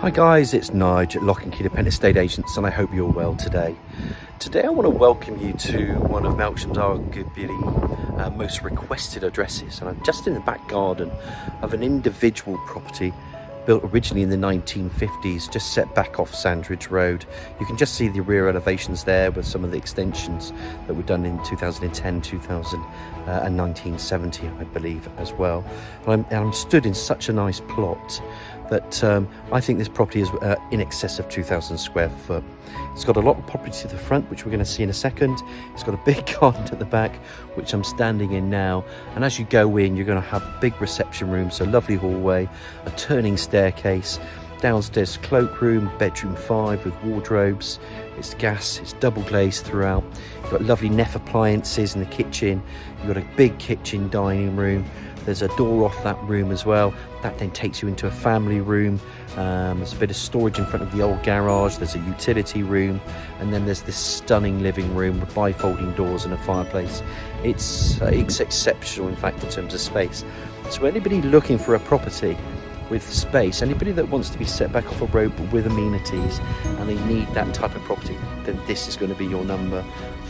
Hi guys, it's Nigel at Lock and Key Independent Estate Agents, and I hope you're well today. Today I want to welcome you to one of Melksham's arguably most requested addresses, and I'm just in the back garden of an individual property built originally in the 1950s, just set back off Sandridge Road. You can just see the rear elevations there with some of the extensions that were done in 2010, 2000 and 1970, I believe, as well. And I'm stood in such a nice plot that I think this property is in excess of 2,000 square foot. It's got a lot of property to the front, which we're going to see in a second. It's got a big garden at the back, which I'm standing in now. And as you go in, you're going to have a big reception room, so lovely hallway, a turning staircase, downstairs cloakroom, bedroom 5 with wardrobes. It's gas, it's double glazed throughout. You've got lovely Neff appliances in the kitchen. You've got a big kitchen dining room. There's a door off that room as well. That then takes you into a family room. There's a bit of storage in front of the old garage. There's a utility room. And then there's this stunning living room with bifolding doors and a fireplace. It's exceptional, in fact, in terms of space. So anybody looking for a property with space, anybody that wants to be set back off a road but with amenities, and they need that type of property, then this is going to be your number.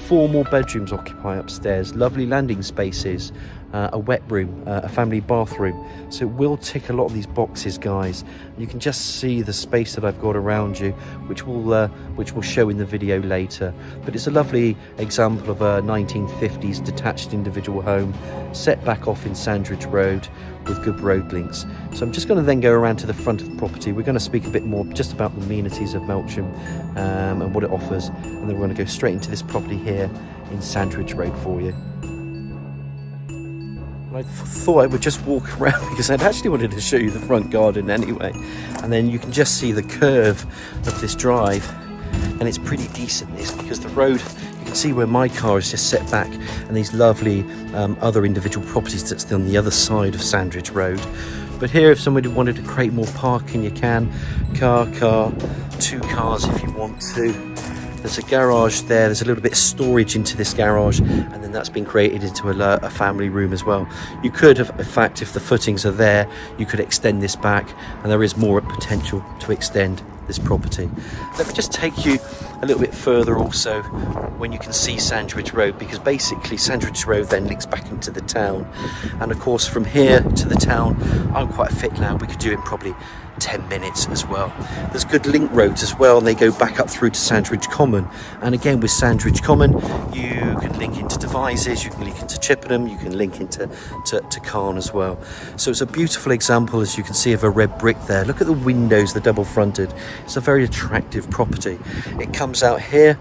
4 more bedrooms occupy upstairs, lovely landing spaces, a wet room, a family bathroom. So it will tick a lot of these boxes, guys. You can just see the space that I've got around you, which will show in the video later. But it's a lovely example of a 1950s detached individual home set back off in Sandridge Road with good road links. So I'm just going to then go around to the front of the property. We're going to speak a bit more just about the amenities of Melksham and what it offers, and then we're going to go straight into this property here in Sandridge Road for you. I thought I would just walk around because I'd actually wanted to show you the front garden anyway, and then you can just see the curve of this drive, and it's pretty decent, this, because the road, you can see where my car is just set back, and these lovely other individual properties that's on the other side of Sandridge Road. But here, if somebody wanted to create more parking, you can. Car, 2 cars if you want to. There's a garage there, there's a little bit of storage into this garage, and then that's been created into a family room as well. You could have, in fact, if the footings are there, you could extend this back, and there is more potential to extend this property. Let me just take you a little bit further also when you can see Sandridge Road, because basically Sandridge Road then links back into the town, and of course from here to the town I'm quite a fit lad, we could do it in probably 10 minutes as well. There's good link roads as well, and they go back up through to Sandridge Common, and again with Sandridge Common you can link into Devizes, you can link into Chippenham, you can link into to Caen as well. So it's a beautiful example, as you can see, of a red brick there. Look at the windows, the double fronted. It's a very attractive property. It comes out here,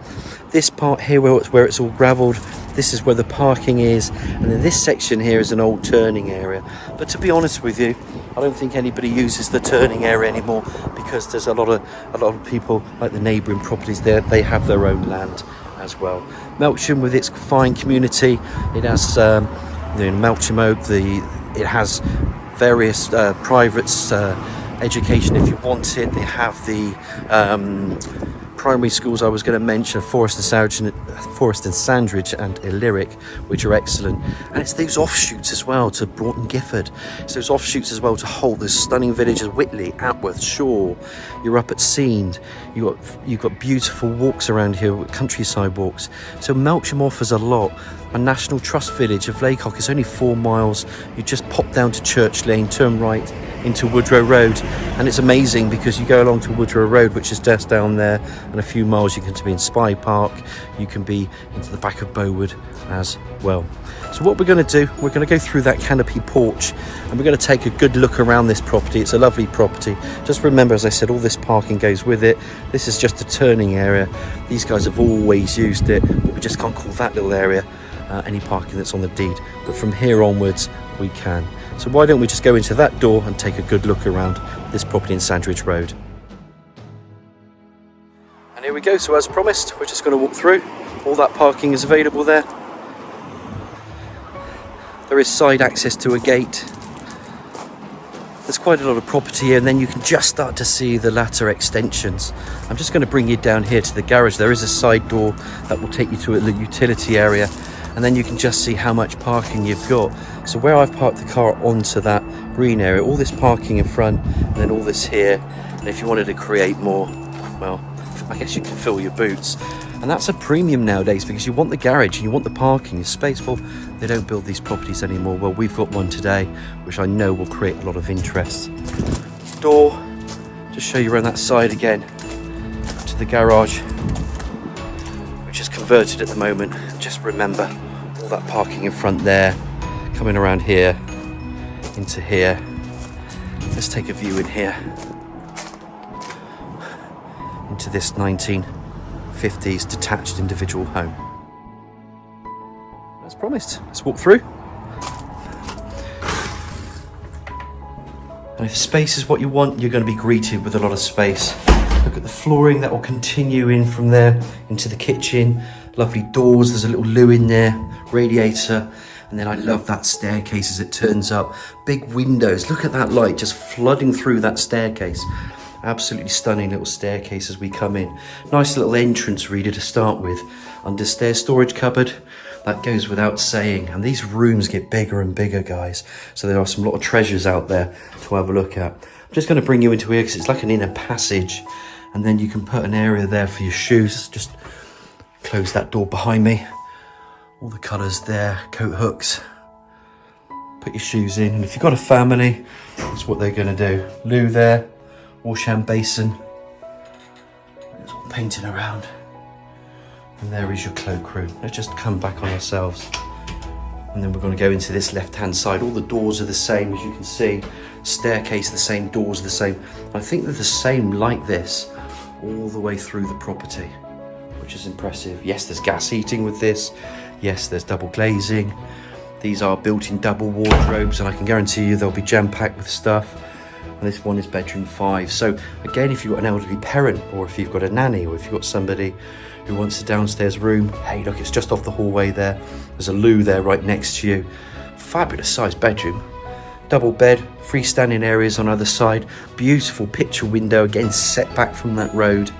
this part here where it's all gravelled, this is where the parking is, and then this section here is an old turning area. But to be honest with you, I don't think anybody uses the turning area anymore, because there's a lot of people, like the neighbouring properties there, they have their own land as well. Melksham, with its fine community, it has Melksham Oak, it has various private education if you want it. They have the primary schools I was going to mention, Forest and Sandridge and Illyric, which are excellent. And it's those offshoots as well to Broughton Gifford. It's those offshoots as well to Holt, those stunning villages, Whitley, Atworth, Shaw. You're up at Seend. You've got beautiful walks around here, countryside walks. So Melksham offers a lot. A National Trust village of Laycock is only 4 miles. You just pop down to Church Lane, turn right into Woodrow Road, and it's amazing because you go along to Woodrow Road, which is just down there, and a few miles you can be in Spy Park, you can be into the back of Bowood as well. So what we're going to do, we're going to go through that canopy porch, and we're going to take a good look around this property. It's a lovely property. Just remember, as I said, all this parking goes with it. This is just a turning area. These guys have always used it, but we just can't call that little area any parking that's on the deed. But from here onwards, we can. So why don't we just go into that door and take a good look around this property in Sandridge Road. And here we go. So as promised, we're just going to walk through. All that parking is available there. There is side access to a gate. There's quite a lot of property here, and then you can just start to see the latter extensions. I'm just going to bring you down here to the garage. There is a side door that will take you to a utility area, and then you can just see how much parking you've got. So where I've parked the car onto that green area, all this parking in front, and then all this here, and if you wanted to create more, well, I guess you can fill your boots. And that's a premium nowadays, because you want the garage and you want the parking. It's spaceful. They don't build these properties anymore. Well, we've got one today, which I know will create a lot of interest. Door, just show you around that side again to the garage, which is converted at the moment. Just remember all that parking in front there, coming around here into here. Let's take a view in here into this 1950s detached individual home. As promised, let's walk through. And if space is what you want, you're going to be greeted with a lot of space. Look at the flooring that will continue in from there into the kitchen. Lovely doors, there's a little loo in there, radiator. And then I love that staircase as it turns up. Big windows, look at that light just flooding through that staircase. Absolutely stunning little staircase as we come in. Nice little entrance really to start with. Understairs storage cupboard, that goes without saying. And these rooms get bigger and bigger, guys. So there are some lot of treasures out there to have a look at. I'm just going to bring you into here because it's like an inner passage. And then you can put an area there for your shoes. Just close that door behind me. All the colours there, coat hooks. Put your shoes in. And if you've got a family, that's what they're going to do. Loo there. Wash hand basin. There's all painting around. And there is your cloakroom. Let's just come back on ourselves. And then we're going to go into this left-hand side. All the doors are the same, as you can see. Staircase the same, doors the same. I think they're the same like this all the way through the property, which is impressive. Yes, there's gas heating with this. Yes, there's double glazing. These are built-in double wardrobes, and I can guarantee you they'll be jam-packed with stuff. And this one is bedroom 5. So again, if you've got an elderly parent, or if you've got a nanny, or if you've got somebody who wants a downstairs room, hey, look, it's just off the hallway there. There's a loo there right next to you. Fabulous sized bedroom. Double bed, freestanding areas on either side. Beautiful picture window, again, set back from that road.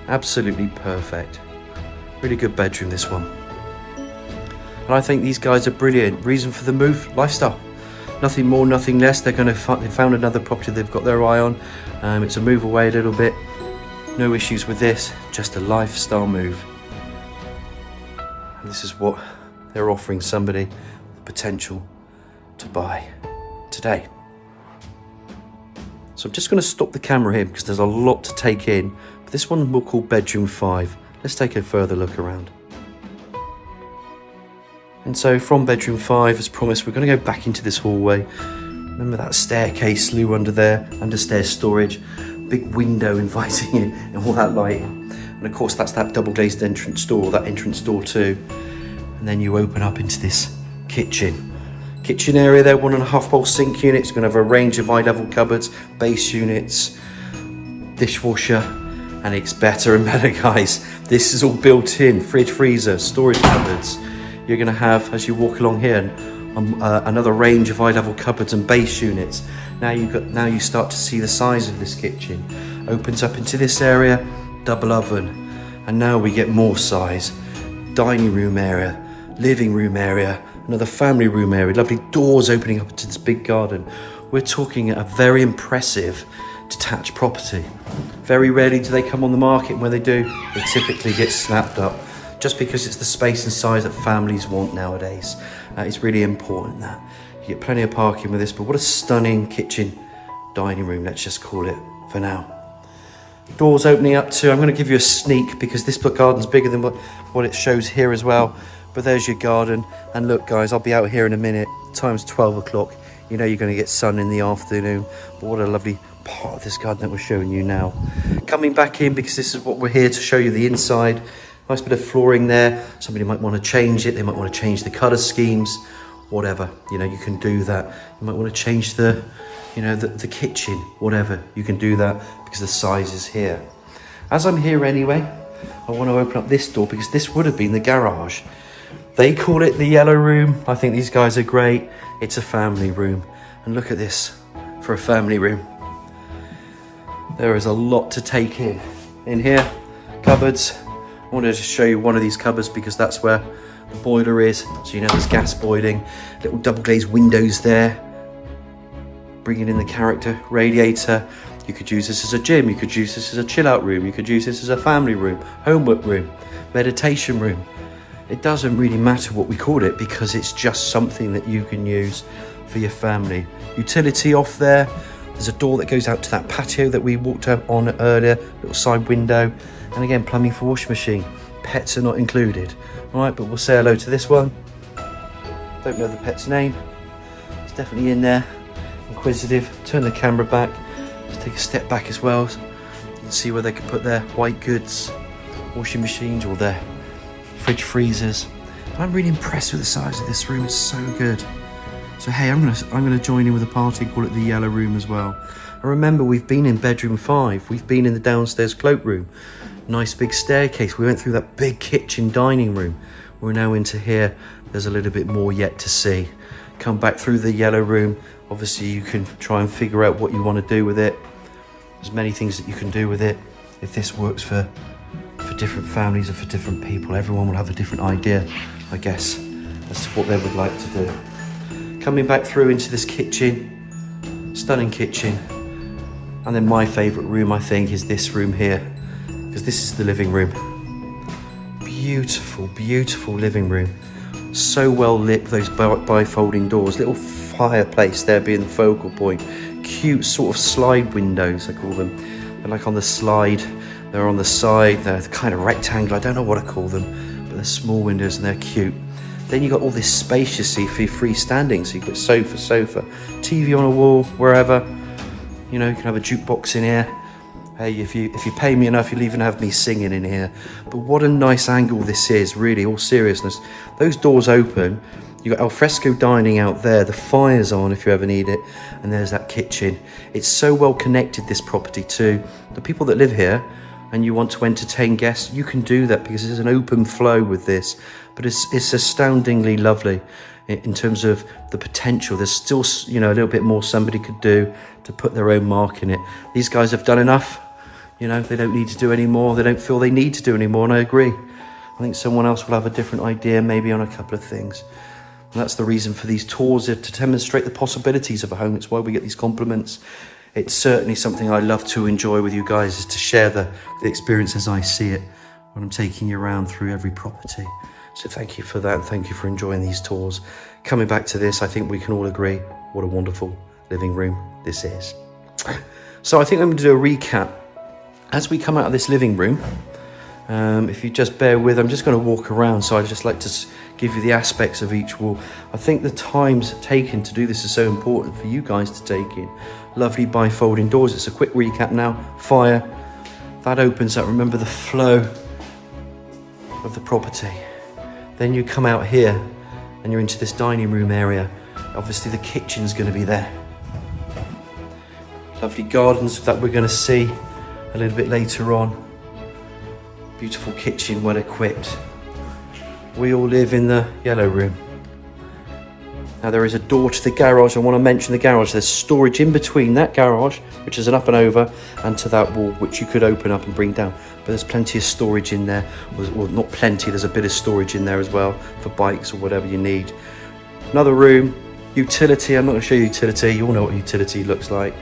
Absolutely perfect. Really good bedroom, this one. And I think these guys are brilliant. Reason for the move, lifestyle. Nothing more, nothing less. They found another property they've got their eye on. It's a move away a little bit. No issues with this, just a lifestyle move. And this is what they're offering somebody the potential to buy today. So I'm just going to stop the camera here because there's a lot to take in. But this one we'll call bedroom 5. Let's take a further look around. And so from bedroom 5, as promised, we're going to go back into this hallway. Remember that staircase, loo under there, understairs storage, big window inviting you, and all that light. And of course, that's that double glazed entrance door, that entrance door too. And then you open up into this kitchen. Kitchen area there, 1.5 bowl sink unit. It's going to have a range of eye-level cupboards, base units, dishwasher, and it's better and better, guys. This is all built in, fridge, freezer, storage cupboards. You're going to have, as you walk along here, another range of eye-level cupboards and base units. Now you start to see the size of this kitchen. Opens up into this area, double oven, and now we get more size. Dining room area, living room area, another family room area, lovely doors opening up into this big garden. We're talking a very impressive detached property. Very rarely do they come on the market, and when they do, they typically get snapped up. Just because it's the space and size that families want nowadays. It's really important that you get plenty of parking with this, but what a stunning kitchen dining room, let's just call it for now. Doors opening up to, I'm going to give you a sneak because this garden's bigger than what it shows here as well. But there's your garden. And look, guys, I'll be out here in a minute. Time's 12 o'clock. You know you're going to get sun in the afternoon. But what a lovely part of this garden that we're showing you now. Coming back in because this is what we're here to show you, the inside. Nice bit of flooring there. Somebody might want to change it. They might want to change the colour schemes, whatever. You know, you can do that. You might want to change the kitchen, whatever. You can do that because the size is here. As I'm here anyway, I want to open up this door because this would have been the garage. They call it the yellow room. I think these guys are great. It's a family room. And look at this for a family room. There is a lot to take in. In here, cupboards. I wanted to show you one of these cupboards because that's where the boiler is, so you know there's gas boiling. Little double glazed windows there, bringing in the character. Radiator. You could use this as a gym, you could use this as a chill out room, you could use this as a family room, homework room, meditation room. It doesn't really matter what we call it because it's just something that you can use for your family. Utility off there. There's a door that goes out to that patio that we walked up on earlier, little side window. And again, plumbing for washing machine. Pets are not included. All right, but we'll say hello to this one. Don't know the pet's name. It's definitely in there. Inquisitive. Turn the camera back. Let's take a step back as well. You can see where they could put their white goods, washing machines, or their fridge freezers. And I'm really impressed with the size of this room. It's so good. So hey, I'm gonna join in with the party, call it the yellow room as well. And remember, we've been in bedroom 5. We've been in the downstairs cloakroom. Nice big staircase. We went through that big kitchen dining room. We're now into here. There's a little bit more yet to see. Come back through the yellow room. Obviously you can try and figure out what you want to do with it. There's many things that you can do with it. If this works for different families or for different people, everyone will have a different idea, I guess, as to what they would like to do. Coming back through into this kitchen, stunning kitchen. And then my favourite room, I think, is this room here, because this is the living room. Beautiful, beautiful living room. So well lit, those bifolding doors, little fireplace there being the focal point. Cute sort of slide windows, I call them. They're like on the slide, they're on the side, they're kind of rectangle, I don't know what I call them, but they're small windows and they're cute. Then you got all this spaciousy for your freestanding, so you got sofa, TV on a wall, wherever. You know, you can have a jukebox in here. Hey, if you pay me enough, you'll even have me singing in here. But what a nice angle this is, really, all seriousness. Those doors open, you got alfresco dining out there, the fire's on if you ever need it, and there's that kitchen. It's so well connected, this property, too. The people that live here, and you want to entertain guests, you can do that because there's an open flow with this. But it's astoundingly lovely in terms of the potential. There's still, you know, a little bit more somebody could do to put their own mark in it. These guys have done enough. You know, they don't need to do any more. They don't feel they need to do any more, and I agree. I think someone else will have a different idea, maybe on a couple of things. And that's the reason for these tours, to demonstrate the possibilities of a home. It's why we get these compliments. It's certainly something I love to enjoy with you guys, is to share the experience as I see it when I'm taking you around through every property. So thank you for that, and thank you for enjoying these tours. Coming back to this, I think we can all agree what a wonderful living room this is. So I think I'm going to do a recap. As we come out of this living room, if you just bear with, I'm just going to walk around, so I'd just like to give you the aspects of each wall. I think the times taken to do this is so important for you guys to take in. Lovely bifolding doors. It's a quick recap now. Fire. That opens up. Remember the flow of the property. Then you come out here and you're into this dining room area. Obviously the kitchen's going to be there. Lovely gardens that we're going to see a little bit later on. Beautiful kitchen, well equipped. We all live in the yellow room. Now there is a door to the garage. I want to mention the garage. There's storage in between that garage, which is an up and over, and to that wall, which you could open up and bring down. But there's plenty of storage in there. Well, not plenty, there's a bit of storage in there as well for bikes or whatever you need. Another room, utility. I'm not going to show you utility. You all know what utility looks like.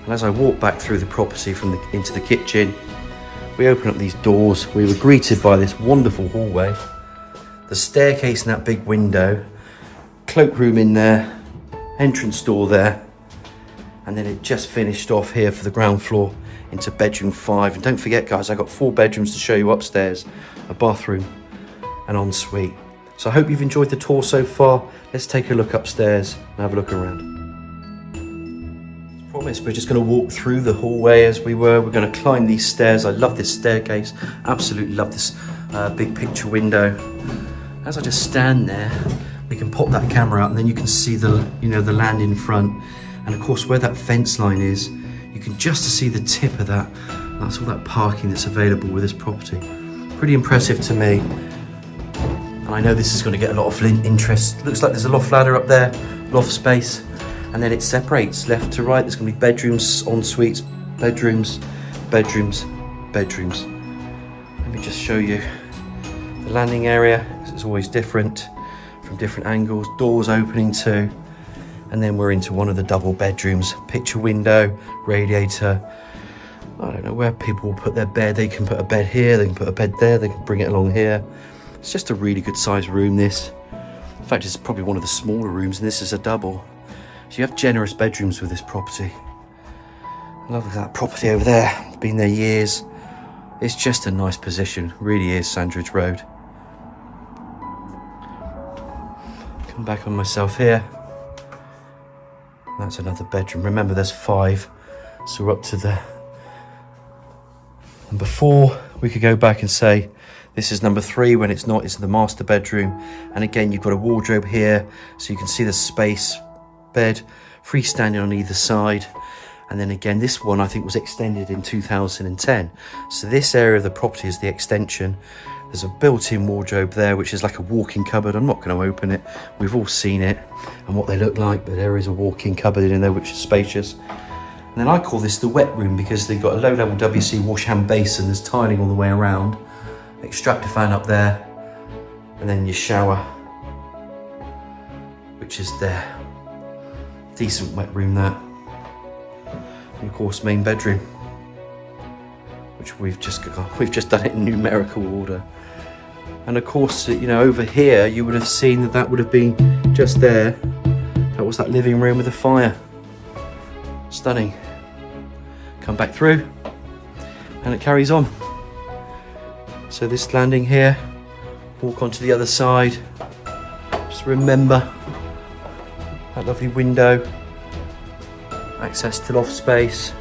And as I walk back through the property into the kitchen, we open up these doors. We were greeted by this wonderful hallway, the staircase and that big window, cloakroom in there, entrance door there, and then it just finished off here for the ground floor into bedroom 5. And don't forget, guys, I got 4 bedrooms to show you upstairs, a bathroom, an ensuite. So I hope you've enjoyed the tour so far. Let's take a look upstairs and have a look around. Promise, we're just going to walk through the hallway as we were. We're going to climb these stairs. I love this staircase. Absolutely love this big picture window. As I just stand there, we can pop that camera out, and then you can see the land in front. And of course, where that fence line is, you can just see the tip of that. That's all that parking that's available with this property. Pretty impressive to me. And I know this is going to get a lot of interest. Looks like there's a loft ladder up there, loft space. And then it separates left to right. There's going to be bedrooms, en suites, bedrooms, bedrooms, bedrooms. Let me just show you the landing area. it's always different from different angles, doors opening too. And then we're into one of the double bedrooms, picture window, radiator. I don't know where people will put their bed. They can put a bed here, they can put a bed there, they can bring it along here. It's just a really good sized room, this. In fact, it's probably one of the smaller rooms, and this is a double. So you have generous bedrooms with this property. I love that property over there. It's been there years. It's just a nice position, really is, Sandridge Road. Come back on myself here. That's another bedroom. Remember, there's 5, so we're up to the number 4. We could go back and say this is number 3. When it's not, it's the master bedroom. And again, you've got a wardrobe here, so you can see the space, bed, freestanding on either side. And then again, this one I think was extended in 2010. So this area of the property is the extension. There's a built-in wardrobe there, which is like a walk-in cupboard. I'm not going to open it. We've all seen it and what they look like, but there is a walk-in cupboard in there, which is spacious. And then I call this the wet room because they've got a low-level WC wash-hand basin. There's tiling all the way around. Extractor fan up there. And then your shower, which is there. Decent wet room there. And of course, main bedroom, which we've just done it in numerical order. And of course, you know, over here you would have seen that that would have been just there. That was that living room with a fire. Stunning. Come back through, and it carries on. So this landing here, walk onto the other side. Just remember that lovely window. Access to loft space,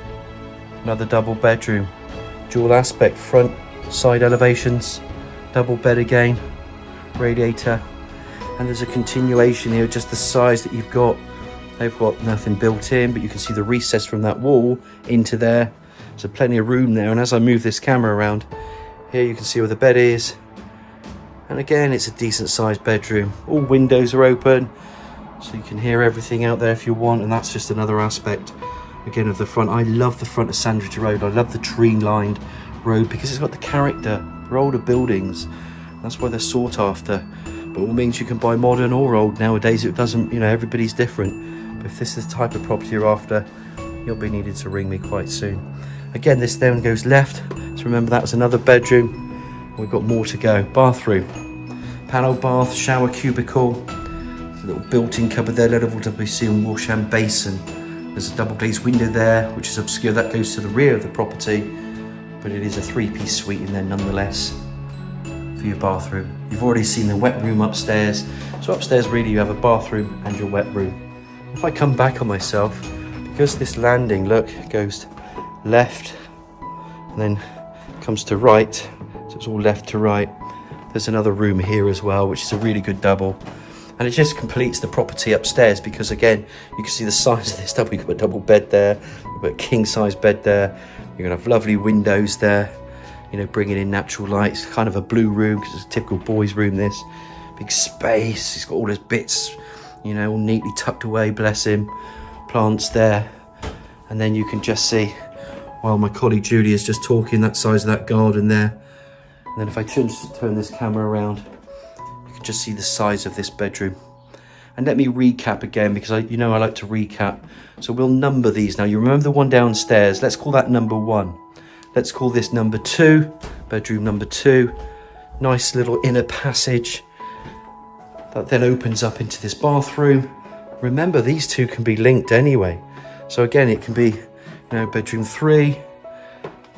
another double bedroom, dual aspect, front, side elevations, double bed again, radiator, and there's a continuation here, just the size that you've got. They've got nothing built in, but you can see the recess from that wall into there, so plenty of room there. And as I move this camera around, here you can see where the bed is, and again it's a decent sized bedroom. All windows are open, so you can hear everything out there if you want, and that's just another aspect, again, of the front. I love the front of Sandridge Road. I love the tree-lined road because it's got the character. They're older buildings. That's why they're sought after. But all means you can buy modern or old nowadays. It doesn't, you know, everybody's different. But if this is the type of property you're after, you'll be needed to ring me quite soon. Again, this then goes left. So remember, that was another bedroom. We've got more to go. Bathroom. Panel bath, shower cubicle. Little built-in cupboard there, level WC and wash-hand basin. There's a double glazed window there, which is obscure. That goes to the rear of the property, but it is a 3-piece suite in there nonetheless for your bathroom. You've already seen the wet room upstairs. So upstairs, really, you have a bathroom and your wet room. If I come back on myself, because this landing, look, goes left and then comes to right, so it's all left to right. There's another room here as well, which is a really good double. And it just completes the property upstairs because, again, you can see the size of this double. You've got a double bed there, you've got a king-size bed there. You're going to have lovely windows there, you know, bringing in natural lights. Kind of a blue room because it's a typical boys' room, this. Big space. He's got all his bits, you know, all neatly tucked away, bless him. Plants there. And then you can just see, while my colleague Julie is just talking, that size of that garden there. And then if I turn this camera around, just see the size of this bedroom. And let me recap again, because I like to recap. So we'll number these now. You remember the one downstairs, let's call that number 1. Let's call this number 2, bedroom number 2. Nice little inner passage that then opens up into this bathroom. Remember, these two can be linked anyway. So again, it can be, you know, bedroom 3,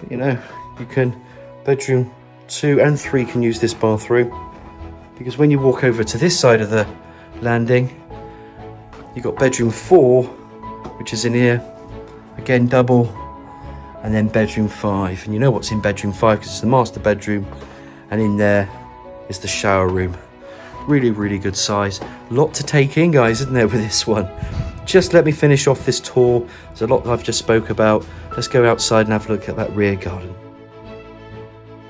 you know, you can, bedroom 2 and 3 can use this bathroom. Because when you walk over to this side of the landing, you've got bedroom 4, which is in here, again double, and then bedroom 5. And you know what's in bedroom 5 because it's the master bedroom, and in there is the shower room. Really, really good size. Lot to take in, guys, isn't there, with this one? Just let me finish off this tour. There's a lot that I've just spoke about. Let's go outside and have a look at that rear garden.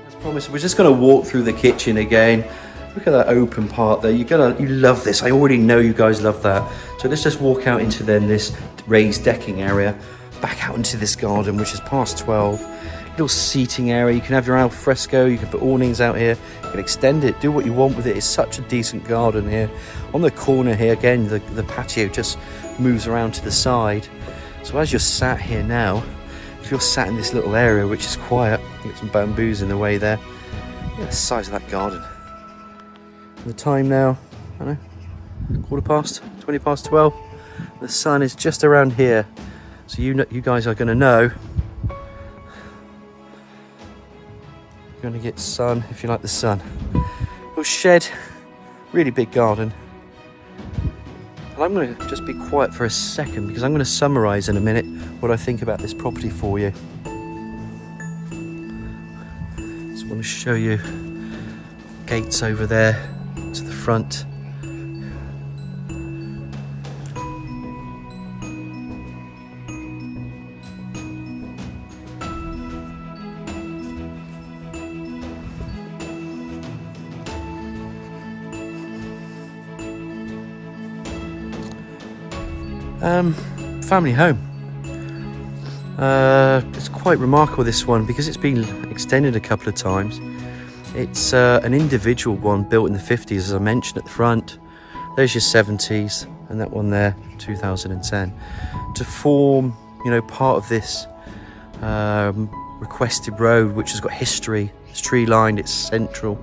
As promised, we're just going to walk through the kitchen again. Look at that open part there. You love this. I already know you guys love that. So let's just walk out into then this raised decking area, back out into this garden, which is past 12. little seating area. You can have your al fresco, you can put awnings out here, you can extend it, do what you want with it. It's such a decent garden here. On the corner here, again, the patio just moves around to the side. So as you're sat here now, if you're sat in this little area which is quiet, you get some bamboos in the way there. Look at the size of that garden. And the time now, I don't know, 20 past 12. The sun is just around here, so you guys are going to know you're going to get sun if you like the sun. Little shed, really big garden. And I'm going to just be quiet for a second because I'm going to summarise in a minute what I think about this property for you. Just want to show you gates over there to the front. Family home. It's quite remarkable, this one, because it's been extended a couple of times. It's an individual one built in the 50s, as I mentioned at the front. There's your 70s, and that one there, 2010. To form, you know, part of this requested road, which has got history. It's tree lined, it's central.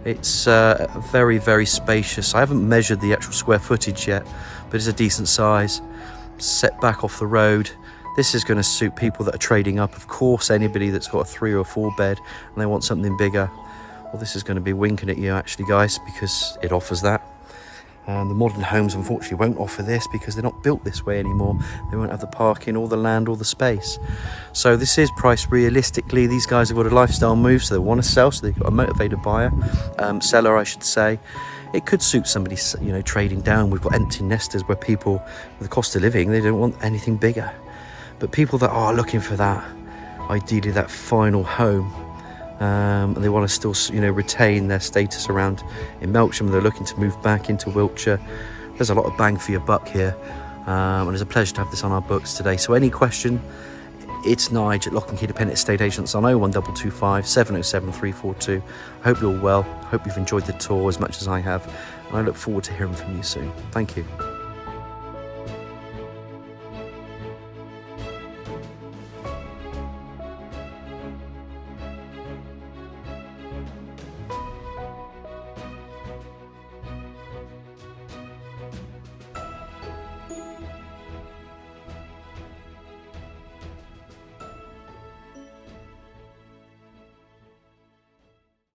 It's very, very spacious. I haven't measured the actual square footage yet, but it's a decent size. Set back off the road. This is going to suit people that are trading up. Of course, anybody that's got a 3 or 4 bed and they want something bigger. Well, this is going to be winking at you, actually, guys, because it offers that. The modern homes, unfortunately, won't offer this because they're not built this way anymore. They won't have the parking or the land or the space. So this is priced realistically. These guys have got a lifestyle move, so they want to sell, so they've got a motivated buyer, seller, I should say. It could suit somebody, you know, trading down. We've got empty nesters where people, with the cost of living, they don't want anything bigger. But people that are looking for that, ideally that final home, and they want to still, you know, retain their status around in Melksham. They're looking to move back into Wiltshire. There's a lot of bang for your buck here, and it's a pleasure to have this on our books today. So any question, it's Nige at Lock and Key Independent Estate Agents on 01225 707 342. I hope you're well. I hope you've enjoyed the tour as much as I have, and I look forward to hearing from you soon. Thank you.